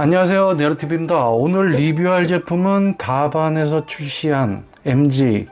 안녕하세요, 네러티브입니다. 오늘 리뷰할 제품은 다반에서 출시한 MG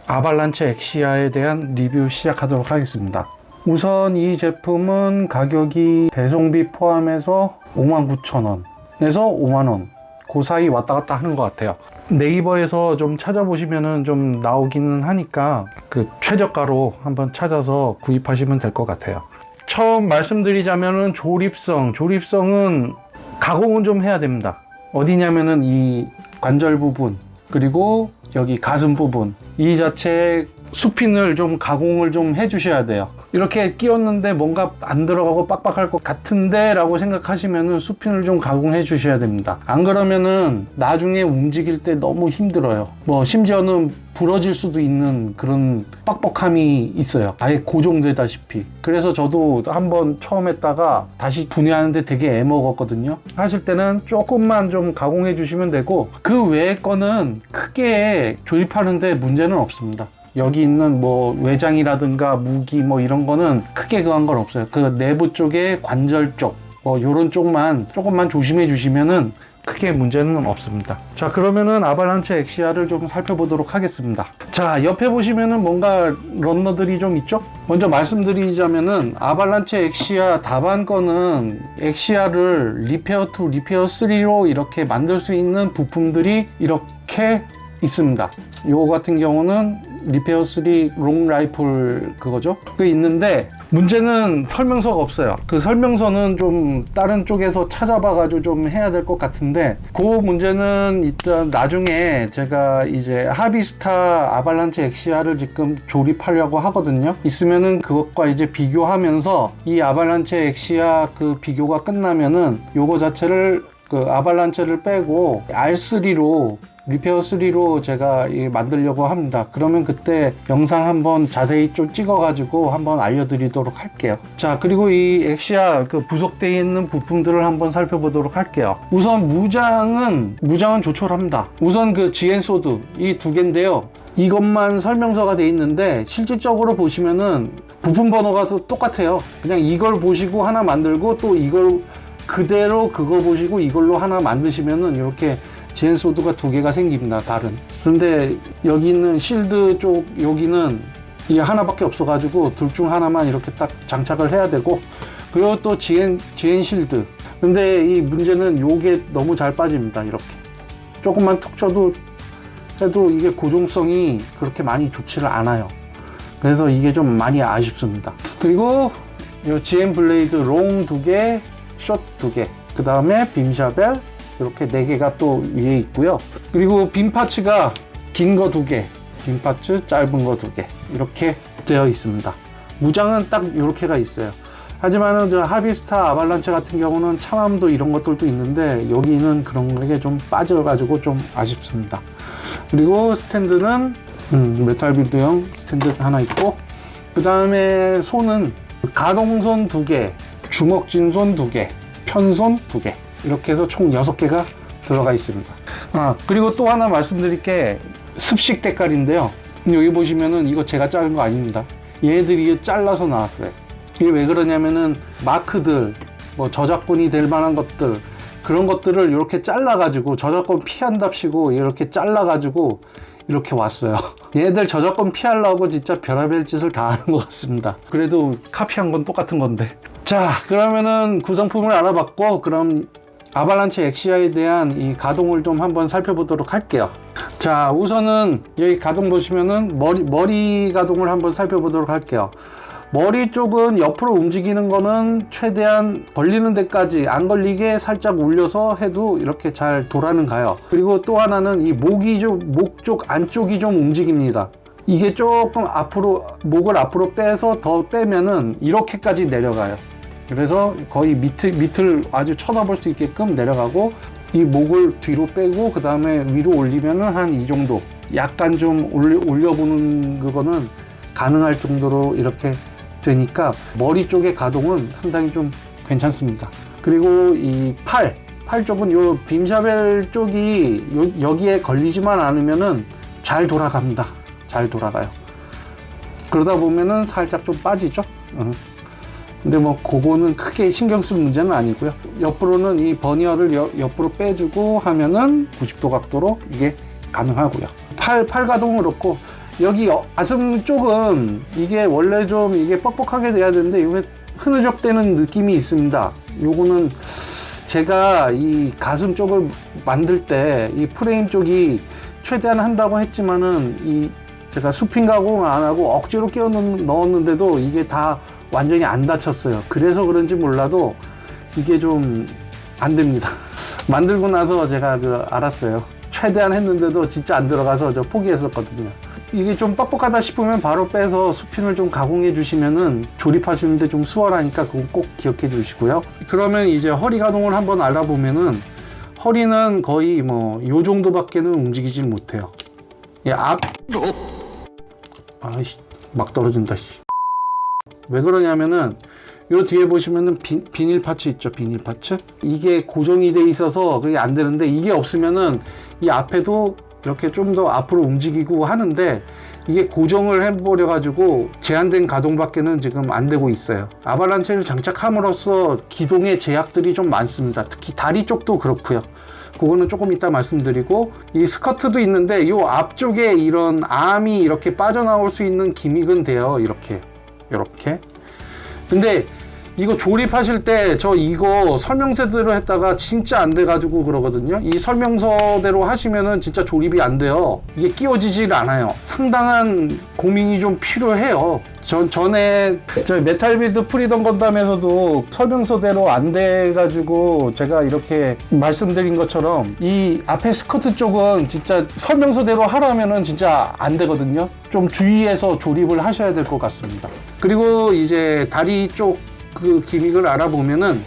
아발란체 엑시아에 대한 리뷰 시작하도록 하겠습니다. 우선 이 제품은 가격이 배송비 포함해서 59,000원에서 5만원 그 사이 왔다 갔다 하는 것 같아요. 네이버에서 좀 찾아보시면은 좀 나오기는 하니까 그 최저가로 한번 찾아서 구입하시면 될 것 같아요. 처음 말씀드리자면은 조립성은 가공은 좀 해야 됩니다. 어디냐면은 이 관절 부분 그리고 여기 가슴 부분 이 자체 수핀을 좀 가공을 좀 해주셔야 돼요. 이렇게 끼웠는데 뭔가 안 들어가고 빡빡할 것 같은데 라고 생각하시면은 수핀을 좀 가공해 주셔야 됩니다. 안 그러면은 나중에 움직일 때 너무 힘들어요. 뭐 심지어는 부러질 수도 있는 그런 뻑뻑함이 있어요. 아예 고정되다시피. 그래서 저도 한번 처음 했다가 다시 분해하는데 되게 애먹었거든요. 하실 때는 조금만 좀 가공해 주시면 되고 그 외의 거는 크게 조립하는데 문제는 없습니다. 여기 있는 뭐 외장이라든가 무기 뭐 이런 거는 크게 그한 건 없어요. 그 내부 쪽에 관절 쪽 뭐 요런 쪽만 조금만 조심해 주시면은 크게 문제는 없습니다. 자, 그러면은 아발란체 엑시아를 좀 살펴보도록 하겠습니다. 자, 옆에 보시면은 뭔가 런너들이 좀 있죠? 먼저 말씀드리자면은 아발란체 엑시아 다반 거는 엑시아를 리페어 2, 리페어 3로 이렇게 만들 수 있는 부품들이 이렇게 있습니다. 요거 같은 경우는 리페어 3 롱 라이플 그거죠. 그게 있는데 문제는 설명서가 없어요. 그 설명서는 좀 다른 쪽에서 찾아봐 가지고 좀 해야 될 것 같은데 그 문제는 일단 나중에 제가 이제 하비스타 아발란체 엑시아를 지금 조립하려고 하거든요. 있으면은 그것과 이제 비교하면서 이 아발란체 엑시아 그 비교가 끝나면은 요거 자체를 그 아발란체를 빼고 R3로 리페어 3로 제가 만들려고 합니다. 그러면 그때 영상 한번 자세히 좀 찍어가지고 한번 알려드리도록 할게요. 자, 그리고 이 엑시아 그 부속되어 있는 부품들을 한번 살펴보도록 할게요. 우선 무장은 조촐합니다. 우선 그 GN 소드 이 두 개인데요. 이것만 설명서가 돼 있는데 실질적으로 보시면은 부품 번호가 똑같아요. 그냥 이걸 보시고 하나 만들고 또 이걸 그대로 그거 보시고 이걸로 하나 만드시면은 이렇게 GN 소드가 두 개가 생깁니다. 다른. 그런데 여기 있는 실드 쪽 여기는 이 하나밖에 없어가지고 둘 중 하나만 이렇게 딱 장착을 해야 되고 그리고 또 GN 실드. 근데 이 문제는 요게 너무 잘 빠집니다. 이렇게 조금만 툭 쳐도 해도 이게 고정성이 그렇게 많이 좋지를 않아요. 그래서 이게 좀 많이 아쉽습니다. 그리고 요 GN 블레이드 롱 두 개, 숏 두 개, 그 다음에 빔샤벨 이렇게 4개가 또 위에 있고요. 그리고 빔 파츠가 긴 거 2개, 빔 파츠 짧은 거 2개 이렇게 되어 있습니다. 무장은 딱 이렇게가 있어요. 하지만은 저 하비스타 아발란체 같은 경우는 참함도 이런 것들도 있는데 여기는 그런 게 좀 빠져가지고 좀 아쉽습니다. 그리고 스탠드는 메탈 빌드형 스탠드 하나 있고 그 다음에 손은 가동손 2개, 주먹진손 2개, 편손 2개 이렇게 해서 총 6개가 들어가 있습니다. 그리고 또 하나 말씀드릴 게 습식 대가리인데요. 여기 보시면은 이거 제가 자른 거 아닙니다. 얘네들이 잘라서 나왔어요. 이게 왜 그러냐면은 마크들, 뭐 저작권이 될 만한 것들 그런 것들을 이렇게 잘라가지고 저작권 피한답시고 이렇게 잘라가지고 이렇게 왔어요. 얘네들 저작권 피하려고 진짜 별의별 짓을 다 하는 것 같습니다. 그래도 카피한 건 똑같은 건데. 자, 그러면은 구성품을 알아봤고 그럼 아발란체 엑시아에 대한 이 가동을 좀 한번 살펴보도록 할게요. 자, 우선은 여기 가동 보시면은 머리 가동을 한번 살펴보도록 할게요. 머리 쪽은 옆으로 움직이는 거는 최대한 걸리는 데까지 안 걸리게 살짝 올려서 해도 이렇게 잘 돌아는 가요. 그리고 또 하나는 이 목 쪽 안쪽이 좀 움직입니다. 이게 조금 앞으로 목을 앞으로 빼서 더 빼면은 이렇게까지 내려가요. 그래서 거의 밑을 아주 쳐다볼 수 있게끔 내려가고 이 목을 뒤로 빼고 그 다음에 위로 올리면은 한 이 정도 약간 좀 올려보는 그거는 가능할 정도로 이렇게 되니까 머리 쪽의 가동은 상당히 좀 괜찮습니다. 그리고 이 팔 쪽은 요 빔샤벨 쪽이 여기에 걸리지만 않으면은 잘 돌아갑니다. 잘 돌아가요. 그러다 보면은 살짝 좀 빠지죠. 근데 뭐 그거는 크게 신경 쓸 문제는 아니고요. 옆으로는 이 버니어를 옆으로 빼주고 하면은 90도 각도로 이게 가능하고요. 팔 가동은 그렇고, 여기 가슴 쪽은 이게 원래 좀 이게 뻑뻑하게 돼야 되는데 이게 흐느적대는 느낌이 있습니다. 요거는 제가 이 가슴 쪽을 만들 때 이 프레임 쪽이 최대한 한다고 했지만은 이 제가 수핑 가공 안 하고 억지로 끼워 넣었는데도 이게 다 완전히 안 닫혔어요. 그래서 그런지 몰라도 이게 좀 안 됩니다. 만들고 나서 제가 알았어요. 최대한 했는데도 진짜 안 들어가서 저 포기했었거든요. 이게 좀 뻑뻑하다 싶으면 바로 빼서 수핀을 좀 가공해 주시면은 조립하시는데 좀 수월하니까 그거 꼭 기억해 주시고요. 그러면 이제 허리 가동을 한번 알아보면은, 허리는 거의 뭐 요 정도밖에는 움직이질 못해요. 아이씨, 막 떨어진다. 왜 그러냐면은 요 뒤에 보시면은 비닐 파츠 있죠. 비닐 파츠, 이게 고정이 돼 있어서 그게 안 되는데, 이게 없으면은 이 앞에도 이렇게 좀 더 앞으로 움직이고 하는데, 이게 고정을 해버려 가지고 제한된 가동밖에는 지금 안 되고 있어요. 아발란체를 장착함으로써 기동의 제약들이 좀 많습니다. 특히 다리 쪽도 그렇고요. 그거는 조금 이따 말씀드리고, 이 스커트도 있는데 이 앞쪽에 이런 암이 이렇게 빠져나올 수 있는 기믹은 돼요. 이렇게 근데 이거 조립하실 때 저 이거 설명서대로 했다가 진짜 안 돼가지고 그러거든요. 이 설명서대로 하시면은 진짜 조립이 안 돼요. 이게 끼워지질 않아요. 상당한 고민이 좀 필요해요. 전에 저희 메탈빌드 프리덤 건담에서도 설명서대로 안 돼가지고 제가 이렇게 말씀드린 것처럼 이 앞에 스커트 쪽은 진짜 설명서대로 하라면은 진짜 안 되거든요. 좀 주의해서 조립을 하셔야 될 것 같습니다. 그리고 이제 다리 쪽 그 기믹을 알아보면은,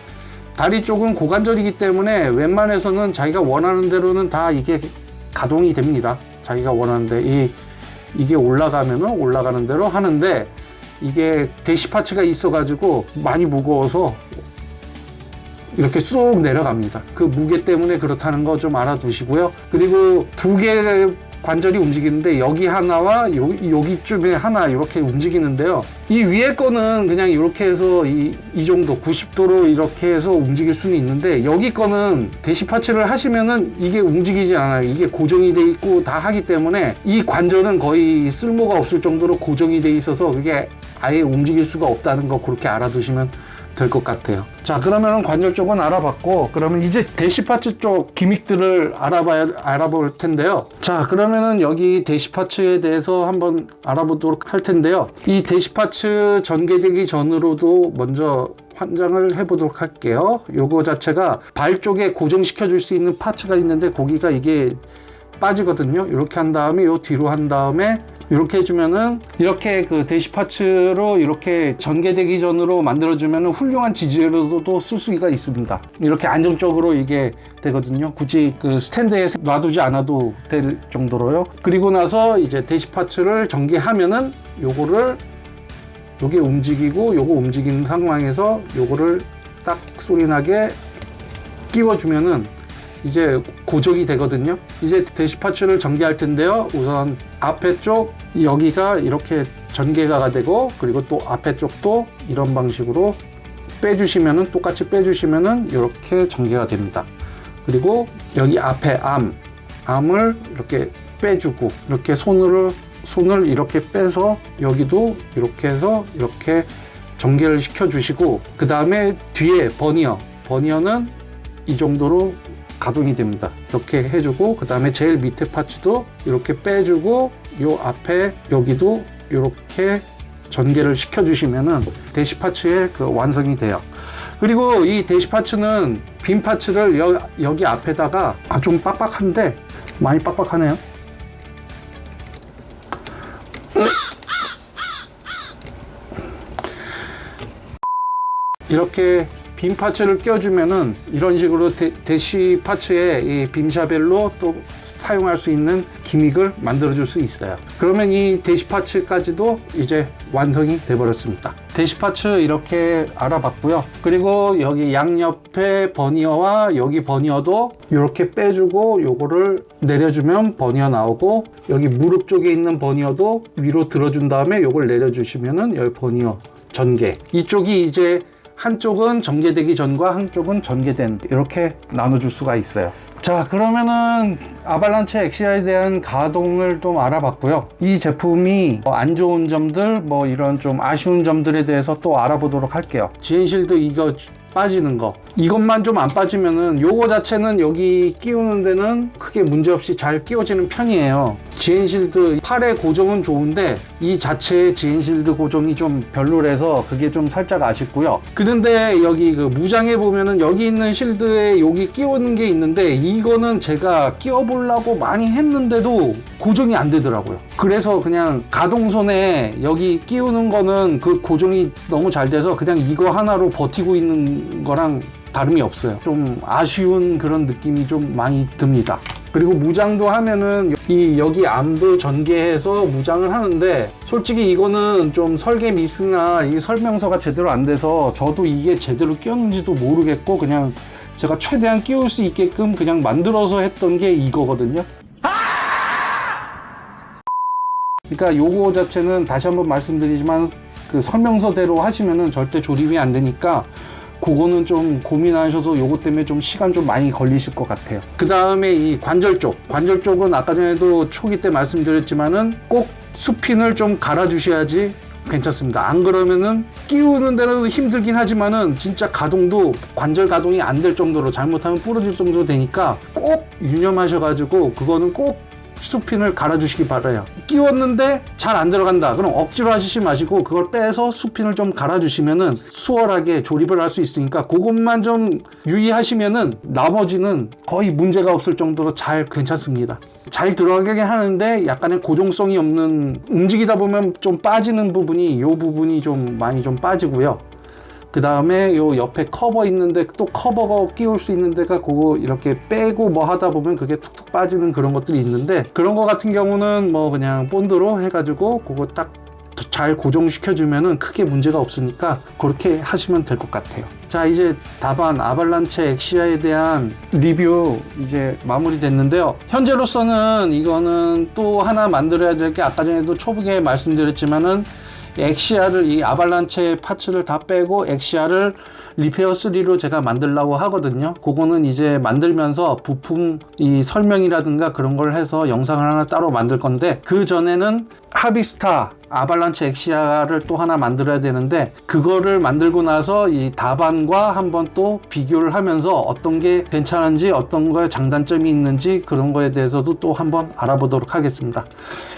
다리 쪽은 고관절이기 때문에 웬만해서는 자기가 원하는 대로는 다 이게 가동이 됩니다. 자기가 원하는데 이게 올라가면은 올라가는 대로 하는데, 이게 대시 파츠가 있어 가지고 많이 무거워서 이렇게 쑥 내려갑니다. 그 무게 때문에 그렇다는 거 좀 알아두시고요. 그리고 두 개의 관절이 움직이는데 여기 하나와 여기쯤에 하나 이렇게 움직이는데요. 이 위에 거는 그냥 이렇게 해서 이 정도 90도로 이렇게 해서 움직일 수는 있는데, 여기 거는 대시 파츠를 하시면은 이게 움직이지 않아요. 이게 고정이 돼 있고 다 하기 때문에 이 관절은 거의 쓸모가 없을 정도로 고정이 돼 있어서 그게 아예 움직일 수가 없다는 거 그렇게 알아두시면 될 것 같아요. 자, 그러면은 관절 쪽은 알아봤고, 그러면 이제 대시 파츠 쪽 기믹들을 알아볼 텐데요. 자, 그러면은 여기 대시 파츠에 대해서 한번 알아보도록 할 텐데요. 이 대시 파츠 전개되기 전으로도 먼저 환장을 해보도록 할게요. 요거 자체가 발 쪽에 고정시켜 줄 수 있는 파츠가 있는데, 거기가 이게 빠지거든요. 이렇게 한 다음에 요 뒤로 한 다음에 이렇게 해주면은, 이렇게 그 대시 파츠로 이렇게 전개되기 전으로 만들어주면은 훌륭한 지지로도 쓸 수가 있습니다. 이렇게 안정적으로 이게 되거든요. 굳이 그 스탠드에 놔두지 않아도 될 정도로요. 그리고 나서 이제 대시 파츠를 전개하면은 요거를 요게 움직이고 요거 움직이는 상황에서 요거를 딱 소리나게 끼워주면은 이제 고정이 되거든요. 이제 대시 파츠를 전개할 텐데요. 우선 앞에 쪽 여기가 이렇게 전개가 되고, 그리고 또 앞에 쪽도 이런 방식으로 빼주시면은, 똑같이 빼주시면은 이렇게 전개가 됩니다. 그리고 여기 앞에 암을 이렇게 빼주고, 이렇게 손을 이렇게 빼서 여기도 이렇게 해서 이렇게 전개를 시켜 주시고, 그 다음에 뒤에 버니어는 이 정도로 가동이 됩니다. 이렇게 해주고, 그 다음에 제일 밑에 파츠도 이렇게 빼주고, 요 앞에 여기도 이렇게 전개를 시켜주시면은 대시 파츠의 그 완성이 돼요. 그리고 이 대시 파츠는 빈 파츠를 여기 앞에다가 좀 빡빡한데, 많이 빡빡하네요. 이렇게 빈 파츠를 껴주면은 이런 식으로 대시 파츠에 이 빔샤벨로 또 사용할 수 있는 기믹을 만들어 줄 수 있어요. 그러면 이 대시 파츠까지도 이제 완성이 돼 버렸습니다. 대시 파츠 이렇게 알아봤고요. 그리고 여기 양옆에 버니어와 여기 버니어도 이렇게 빼주고 요거를 내려주면 버니어 나오고, 여기 무릎 쪽에 있는 버니어도 위로 들어준 다음에 요걸 내려주시면은 여기 버니어 전개. 이쪽이 이제 한쪽은 전개되기 전과 한쪽은 전개된, 이렇게 나눠줄 수가 있어요. 자, 그러면은 아발란체 엑시아에 대한 가동을 좀 알아봤고요. 이 제품이 안 좋은 점들, 뭐 이런 좀 아쉬운 점들에 대해서 또 알아보도록 할게요. 지엔실드 이거 빠지는 거, 이것만 좀 안 빠지면은 요거 자체는 여기 끼우는 데는 크게 문제없이 잘 끼워지는 편이에요. 지엔실드 팔의 고정은 좋은데 이 자체의 지엔실드 고정이 좀 별로라서 그게 좀 살짝 아쉽고요. 그런데 여기 그 무장에 보면은 여기 있는 실드에 여기 끼우는 게 있는데 이거는 제가 끼워 보려고 많이 했는데도 고정이 안 되더라고요. 그래서 그냥 가동선에 여기 끼우는 거는 그 고정이 너무 잘 돼서 그냥 이거 하나로 버티고 있는 거랑 다름이 없어요. 좀 아쉬운 그런 느낌이 좀 많이 듭니다. 그리고 무장도 하면은 여기 암도 전개해서 무장을 하는데 솔직히 이거는 좀 설계 미스나 이 설명서가 제대로 안 돼서 저도 이게 제대로 끼웠는지도 모르겠고 그냥 제가 최대한 끼울 수 있게끔 그냥 만들어서 했던 게 이거거든요. 그러니까 요거 자체는 다시 한번 말씀드리지만 그 설명서대로 하시면은 절대 조립이 안 되니까 그거는 좀 고민하셔서 요거 때문에 좀 시간 좀 많이 걸리실 것 같아요. 그 다음에 이 관절 쪽은 아까 전에도 초기 때 말씀드렸지만은 꼭 수핀을 좀 갈아주셔야지 괜찮습니다. 안 그러면은 끼우는 데는 힘들긴 하지만은 진짜 가동도 관절 가동이 안 될 정도로 잘못하면 부러질 정도로 되니까 꼭 유념하셔가지고 그거는 꼭 수핀을 갈아주시기 바라요. 끼웠는데 잘 안 들어간다. 그럼 억지로 하시지 마시고 그걸 빼서 수핀을 좀 갈아주시면은 수월하게 조립을 할 수 있으니까 그것만 좀 유의하시면은 나머지는 거의 문제가 없을 정도로 잘 괜찮습니다. 잘 들어가긴 하는데 약간의 고정성이 없는, 움직이다 보면 좀 빠지는 부분이 이 부분이 좀 많이 좀 빠지고요. 그 다음에 요 옆에 커버 있는데 또 커버가 끼울 수 있는 데가 그거 이렇게 빼고 뭐 하다 보면 그게 툭툭 빠지는 그런 것들이 있는데 그런 거 같은 경우는 뭐 그냥 본드로 해가지고 그거 딱 잘 고정시켜 주면은 크게 문제가 없으니까 그렇게 하시면 될 것 같아요. 자, 이제 다반 아발란체 엑시아에 대한 리뷰 이제 마무리됐는데요. 현재로서는 이거는 또 하나 만들어야 될 게 아까 전에도 초보게 말씀드렸지만은 엑시아를, 이 아발란체 파츠를 다 빼고 엑시아를 리페어 3로 제가 만들려고 하거든요. 그거는 이제 만들면서 부품 이 설명이라든가 그런 걸 해서 영상을 하나 따로 만들 건데 그 전에는 하비스타 아발란체 엑시아를 또 하나 만들어야 되는데 그거를 만들고 나서 이 다반과 한번 또 비교를 하면서 어떤 게 괜찮은지 어떤 거에 장단점이 있는지 그런 거에 대해서도 또 한번 알아보도록 하겠습니다.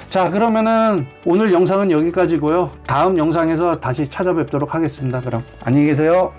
자, 그러면은 오늘 영상은 여기까지고요. 다음 영상에서 다시 찾아뵙도록 하겠습니다. 그럼 안녕히 계세요.